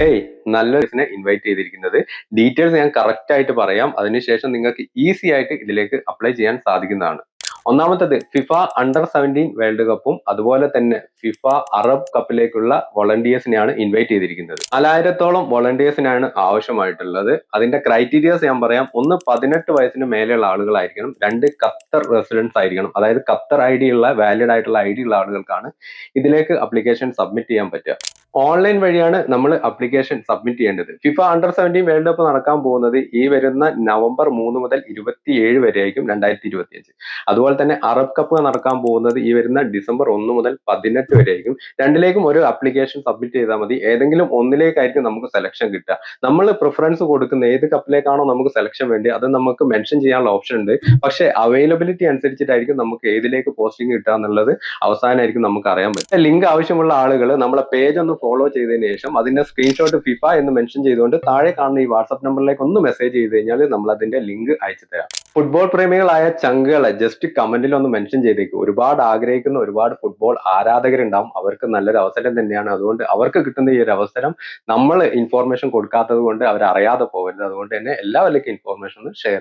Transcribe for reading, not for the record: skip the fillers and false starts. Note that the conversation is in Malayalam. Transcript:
ഹേയ്, നല്ലൊരു ഇൻവൈറ്റ് ചെയ്തിരിക്കുന്നത്. ഡീറ്റെയിൽസ് ഞാൻ കറക്റ്റ് ആയിട്ട് പറയാം. അതിനുശേഷം നിങ്ങൾക്ക് ഈസി ആയിട്ട് ഇതിലേക്ക് അപ്ലൈ ചെയ്യാൻ സാധിക്കുന്നതാണ്. ഒന്നാമത്തത് ഫിഫ അണ്ടർ 17 വേൾഡ് കപ്പും അതുപോലെ തന്നെ ഫിഫ അറബ് കപ്പിലേക്കുള്ള വോളണ്ടിയേഴ്സിനെയാണ് ഇൻവൈറ്റ് ചെയ്തിരിക്കുന്നത്. 4000-ഓളം വോളണ്ടിയേഴ്സിനാണ് ആവശ്യമായിട്ടുള്ളത്. അതിന്റെ ക്രൈറ്റീരിയാസ് ഞാൻ പറയാം. ഒന്ന്, 18 വയസ്സിന് മേലെയുള്ള ആളുകളായിരിക്കണം. രണ്ട്, ഖത്തർ റെസിഡൻസ് ആയിരിക്കണം. അതായത് ഖത്തർ ID ഉള്ള വാലിഡ് ആയിട്ടുള്ള ID ഉള്ള ആളുകൾക്കാണ് ഇതിലേക്ക് അപ്ലിക്കേഷൻ സബ്മിറ്റ് ചെയ്യാൻ പറ്റുക. ഓൺലൈൻ വഴിയാണ് നമ്മൾ അപ്ലിക്കേഷൻ സബ്മിറ്റ് ചെയ്യേണ്ടത്. ഫിഫ അണ്ടർ 17 വേൾഡ് കപ്പ് നടക്കാൻ പോകുന്നത് ഈ വരുന്ന നവംബർ 3 മുതൽ 27 വരെ ആയിരിക്കും 2025. അതുപോലെ തന്നെ അറബ് കപ്പ് നടക്കാൻ പോകുന്നത് ഈ വരുന്ന ഡിസംബർ 1 മുതൽ 18 വരെ ആയിരിക്കും. രണ്ടിലേക്കും ഒരു അപ്ലിക്കേഷൻ സബ്മിറ്റ് ചെയ്താൽ മതി. ഏതെങ്കിലും ഒന്നിലേക്കായിരിക്കും നമുക്ക് സെലക്ഷൻ കിട്ടുക. നമ്മൾ പ്രിഫറൻസ് കൊടുക്കുന്ന ഏത് കപ്പിലേക്കാണോ നമുക്ക് സെലക്ഷൻ വേണ്ടി അത് നമുക്ക് മെൻഷൻ ചെയ്യാനുള്ള ഓപ്ഷൻ ഉണ്ട്. പക്ഷേ അവൈലബിലിറ്റി അനുസരിച്ചിട്ടായിരിക്കും നമുക്ക് ഏതിലേക്ക് പോസ്റ്റിംഗ് കിട്ടുക എന്നുള്ളത് അവസാനമായിരിക്കും നമുക്ക് അറിയാൻ പറ്റും. ലിങ്ക് ആവശ്യമുള്ള ആളുകൾ നമ്മളെ പേജ് ഒന്ന് ഫോളോ ചെയ്തതിനു ശേഷം അതിന്റെ സ്ക്രീൻഷോട്ട് ഫിഫ എന്ന് മെൻഷൻ ചെയ്തുകൊണ്ട് താഴെ കാണുന്ന ഈ വാട്സ്ആപ്പ് നമ്പറിലേക്ക് ഒന്ന് മെസ്സേജ് ചെയ്ത് കഴിഞ്ഞാൽ നമ്മൾ അതിന്റെ ലിങ്ക് അയച്ചു തരാം. ഫുട്ബോൾ പ്രേമികളായ ചങ്കുകളെ ജസ്റ്റ് കമന്റിൽ ഒന്ന് മെൻഷൻ ചെയ്തേക്കും. ഒരുപാട് ആഗ്രഹിക്കുന്ന ഒരുപാട് ഫുട്ബോൾ ആരാധകരുണ്ടാവും. അവർക്ക് നല്ലൊരു അവസരം തന്നെയാണ്. അതുകൊണ്ട് അവർക്ക് കിട്ടുന്ന ഈ ഒരു അവസരം നമ്മൾ ഇൻഫോർമേഷൻ കൊടുക്കാത്തത് കൊണ്ട് അവർ അറിയാതെ പോകരുത്. അതുകൊണ്ട് തന്നെ എല്ലാവരിലേക്കും ഇൻഫോർമേഷൻ ഷെയർ